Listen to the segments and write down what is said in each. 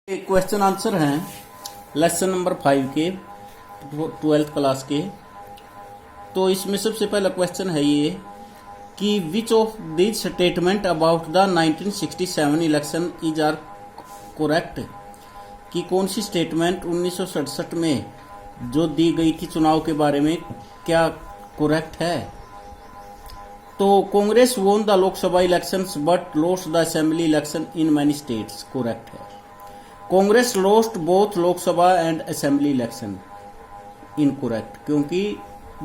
Question answer हैं lesson number 5 के 12th class के। तो इसमें सबसे पहला क्वेश्चन है ये कि which of this statement about the 1967 election is are correct, कि कौन सी स्टेटमेंट 1967 में जो दी गई थी चुनाव के बारे में क्या करेक्ट है। तो Congress won the Lok Sabha elections but lost the assembly election in many states, correct है। Congress lost both Lok Sabha and assembly election, incorrect, क्योंकि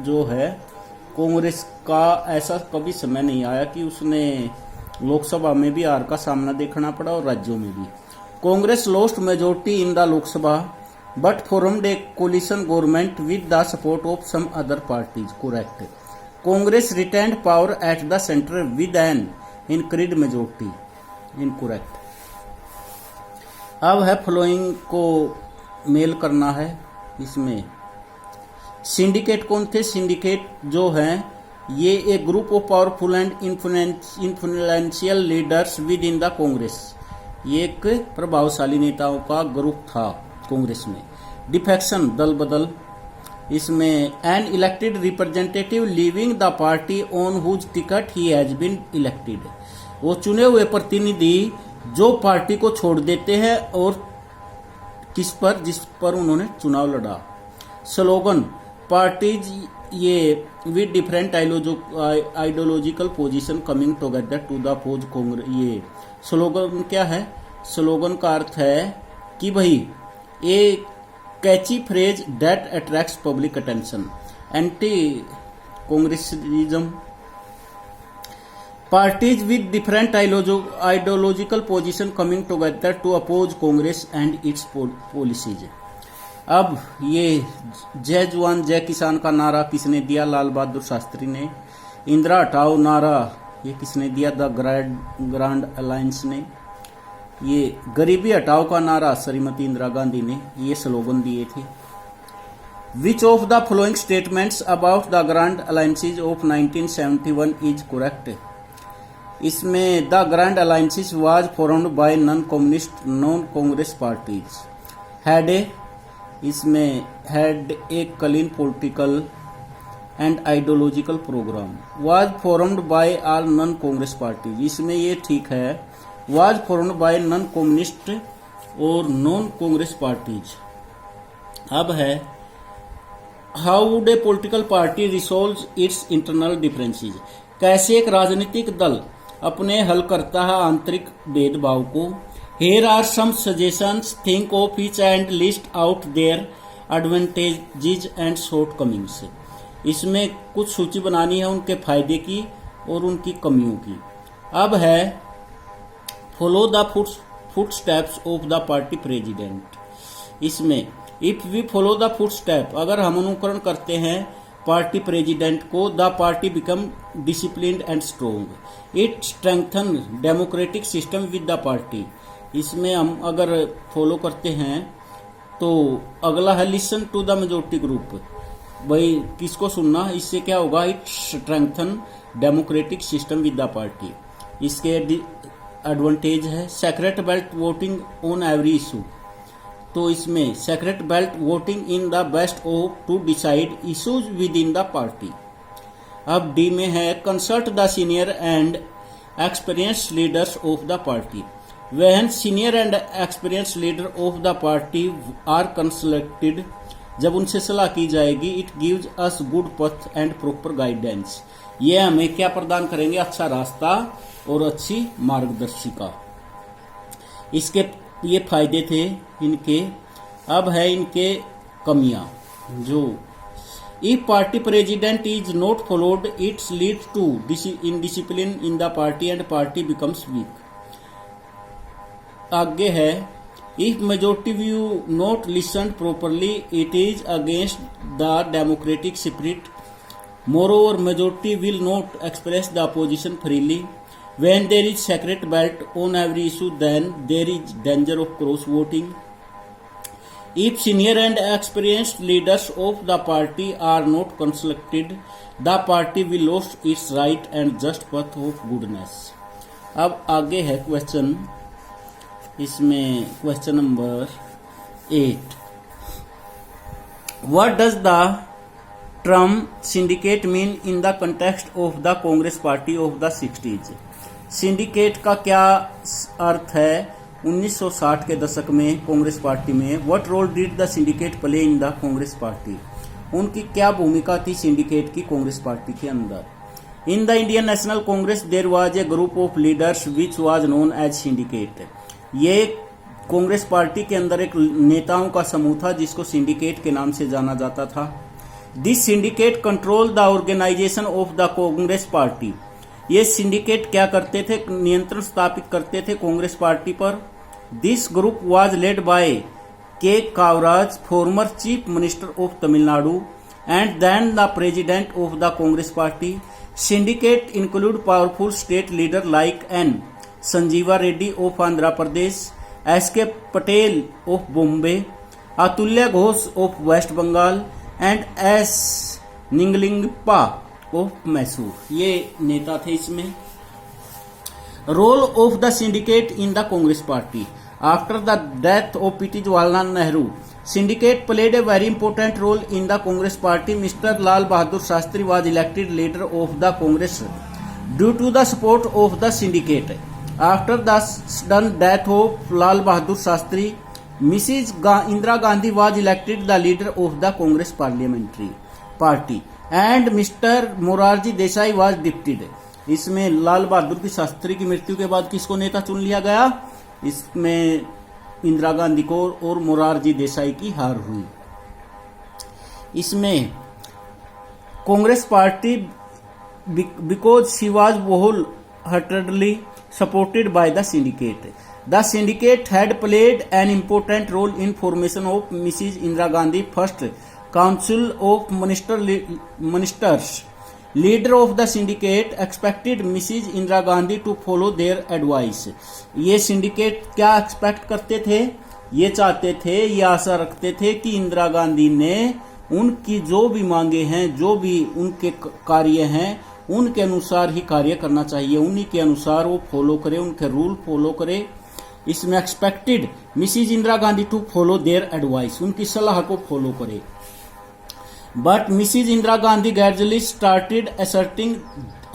जो है कांग्रेस का ऐसा कभी समय नहीं आया कि उसने लोकसभा में भी हार का सामना देखना पड़ा और राज्यों में भी। Congress lost majority in the Lok Sabha but formed a coalition government with the support of some other parties, correct. Congress retained power at the centre with an increased majority, incorrect. अब है फॉलोइंग को मेल करना है। इसमें सिंडिकेट कौन थे? सिंडिकेट जो हैं ये एक group of powerful and influential leaders with in the Congress, ये एक प्रभावशाली नेताओं का ग्रुप था कांग्रेस में। डिफेक्शन दल बदल, इसमें an elected representative leaving the party on whose ticket he has been elected, वो चुने हुए प्रतिनिधि जो पार्टी को छोड़ देते हैं और किस पर, जिस पर उन्होंने चुनाव लड़ा। स्लोगन पार्टीज ये with different ideological position coming together to the pose Congress, ये स्लोगन क्या है? स्लोगन का अर्थ है कि भाई a catchy phrase that attracts public attention, anti Congressism. Parties with different ideological position coming together to oppose Congress and its policies. अब ये जय जवान जय किसान का नारा किसने दिया? लाल बहादुर शास्त्री ने। इंदिरा हटाओ नारा ये किसने दिया? द ग्रांड अलायंस ने। ये गरीबी हटाओ का नारा श्रीमती इंदिरा गांधी ने ये स्लोगन दिए थे। Which of the following statements about the grand alliances of 1971 is correct? इसमें the grand alliances was formed by non communist non Congress parties, had a, इसमें had a clean political and ideological programme, was formed by all non Congress parties, इसमें ये ठीक है, was formed by non communist और non Congress parties. अब है how would a political party resolve its internal differences, कैसे एक राजनीतिक दल अपने हल करता है आंतरिक भेदभाव को। Here are some suggestions, think of each and list out their advantages and shortcomings, इसमें कुछ सूची बनानी है उनके फायदे की और उनकी कमियों की। अब है follow the footsteps of the party president, इसमें if we follow the footstep, अगर हम अनुकरण करते हैं पार्टी प्रेसिडेंट को, the party become disciplined and strong, it strengthen democratic system with the party, इसमें हम अगर फॉलो करते हैं तो अगला है listen to the majority group, भाई किसको सुनना, इससे क्या होगा? It strengthen democratic system with the party. इसके एडवांटेज है secret ballot voting on every issue, तो इसमें secret ballot voting in the best of to decide issues within the party. अब डी में है consult the senior and experience leaders of the party, when senior and experience leader of the party are consulted, जब उनसे सलाह की जाएगी, it gives us good path and proper guidance, ये हमें क्या प्रदान करेंगे? अच्छा रास्ता और अच्छी मार्गदर्शिका। इसके ये फायदे थे इनके। अब है इनके कमियां, जो if party president is not followed its lead to indiscipline in the party and party becomes weak. आगे है if majority view not listen properly it is against the democratic spirit, moreover majority will not express the opposition freely, when there is secret belt on every issue then there is danger of cross voting, if senior and experienced leaders of the party are not consulted the party will lose its right and just path of goodness। अब आगे है question इसमें question number 8, what does the term syndicate mean in the context of the Congress party of the 60s। Syndicate का क्या अर्थ है 1960 के दशक में कांग्रेस पार्टी में। What role did the syndicate play in the Congress party, उनकी क्या भूमिका थी सिंडिकेट की कांग्रेस पार्टी के अंदर। In the Indian National Congress there was a group of leaders which was known as syndicate. ये कांग्रेस पार्टी के अंदर एक नेताओं का समूह था जिसको सिंडिकेट के नाम से जाना जाता था। This syndicate control the organisation of the Congress party. ये सिंडिकेट क्या करते थे, नियंत्रण स्थापित करते थे कांग्रेस पार्टी पर। This group was led by K Kamaraj, former chief minister of Tamil Nadu and then the president of the Congress party. Syndicate include powerful state leader like N Sanjiva Reddy of Andhra Pradesh, S K Patel of Bombay, Atulya Ghosh of West Bengal and S निंगलिंगपा of Mysore. ये नेता थे इसमें। Role of the syndicate in the Congress party after the death of PT Jawaharlal Nehru, syndicate played a very important role in the Congress party. Mr. Lal Bahadur Shastri was elected leader of the Congress due to the support of the syndicate. After the sudden death of Lal Bahadur Shastri, Mrs. Indira Gandhi was elected the leader of the Congress parliamentary party and Mr. Morarji Desai was defeated. इसमें लाल बहादुर की शास्त्री की मृत्यु के बाद किसको नेता चुन लिया गया, इसमें इंदिरा गांधी को और मोरारजी देसाई की हार हुई। इसमें Congress party because she was whole heartedly supported by the syndicate. The syndicate had played an important role in formation of Mrs Indira Gandhi first council of ministers. Leader of the syndicate expected Mrs Indira Gandhi to follow their advice. ये syndicate क्या expect करते थे, ये चाहते थे, ये आशा रखते थे कि इंदिरा गांधी ने उनकी जो भी मांगे हैं, जो भी उनके कार्य हैं, उनके अनुसार ही कार्य करना चाहिए, उन्हीं के अनुसार वो फॉलो करे, उनके रूल फॉलो करे। इसमें expected Mrs Indira Gandhi to follow their advice, उनकी सलाह को फॉलो करे। But Mrs. Indira Gandhi gradually started asserting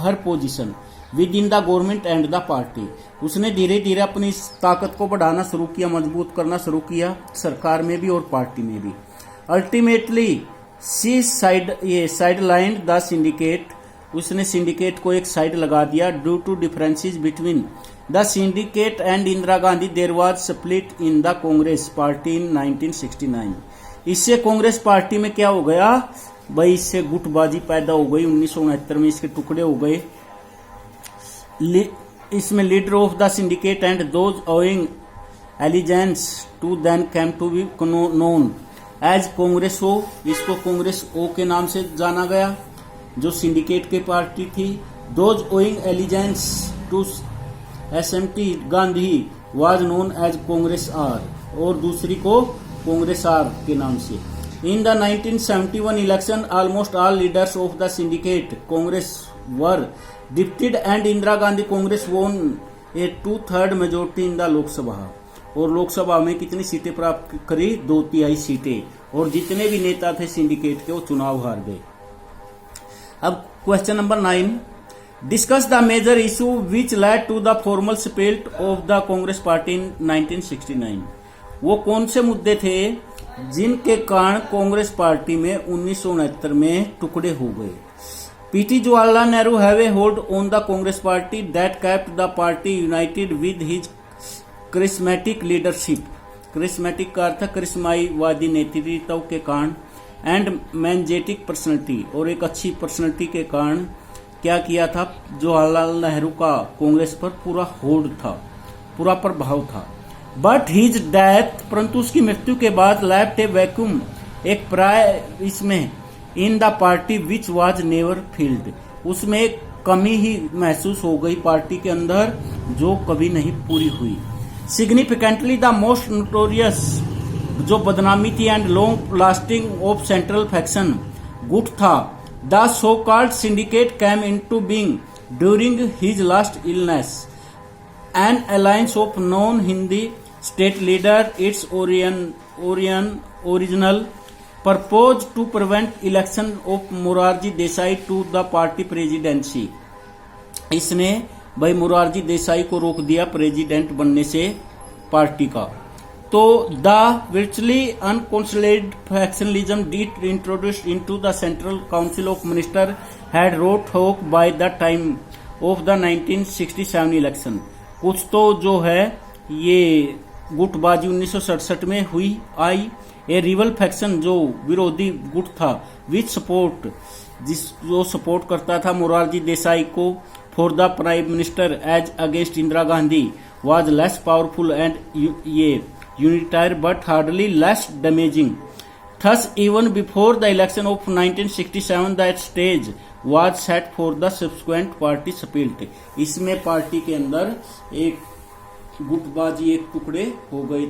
her position within the government and the party. उसने धीरे धीरे अपनी ताकत को बढ़ाना शुरू किया, मजबूत करना शुरू किया, सरकार में भी और पार्टी में भी। Ultimately, she sidelined the syndicate. उसने सिंडिकेट को एक साइड लगा दिया। Due to differences between the syndicate and Indira Gandhi, there was split in the Congress party in 1969. इससे कांग्रेस पार्टी में क्या हो गया भाई, इससे गुटबाजी पैदा हो गई। 1969 में इसके टुकड़े हो गए। इसमें leader of the syndicate and those owing allegiance to then came to be known as Congress O. इसको कांग्रेस ओ के नाम से जाना गया, जो सिंडिकेट के पार्टी थी। Those owing allegiance to SMT Gandhi was known as Congress R, और दूसरी को कांग्रेस आर के नाम से। In the 1971 election almost all leaders of the syndicate Congress were defeated and Indira Gandhi Congress won a 2/3 majority in the Lok Sabha. और लोकसभा में कितनी सीटें प्राप्त करी, 2/3 सीटें, और जितने भी नेता थे सिंडिकेट के वो चुनाव हार गए। अब question number 9, discuss the major issue which led to the formal split of the Congress party in 1969। वो कौन से मुद्दे थे जिनके कारण कांग्रेस पार्टी में 1969 में टुकड़े हो गए। PT Jawaharlal Nehru have a hold on the Congress party that kept the party United with his charismatic leadership. Charismatic का अर्थ करिश्माईवादी नेतृत्व के कारण, एंड मैग्नेटिक पर्सनैलिटी, और एक अच्छी पर्सनैलिटी के कारण क्या किया था, जवाहरलाल नेहरू का कांग्रेस पर पूरा होल्ड था, पूरा प्रभाव था। बट हिज डेथ, परंतु उसकी मृत्यु के बाद, लेफ्ट ए वैक्यूम, एक प्राय इसमें इन the party which was never field, उसमें एक कमी ही महसूस हो गई पार्टी के अंदर जो कभी नहीं पूरी हुई। सिग्निफिकेंटली द मोस्ट नोटोरियस, जो बदनामी थी, and long lasting of central faction गुट था, the so called syndicate came into being during his last illness. An alliance of non Hindi state leader its original purpose to prevent election of Morarji Desai to the party presidency. इसने भाई मोरारजी देसाई को रोक दिया president बनने से party का। तो the virtually unconsolidated factionalism did introduced into the Central Council of Ministers had wrought havoc by the time of the 1967 election। कुछ तो जो है ये गुटबाजी 1967 में हुई आई। ए रिवल फैक्शन जो विरोधी गुट था विच सपोर्ट जो सपोर्ट करता था मोरारजी देसाई को for the prime minister as against Indira Gandhi was less powerful and yet unitary but hardly less damaging. Thus even before the election of 1967 that stage was set for the subsequent party split. इसमें party के अंदर एक गुटबाजी एक टुकड़े हो गए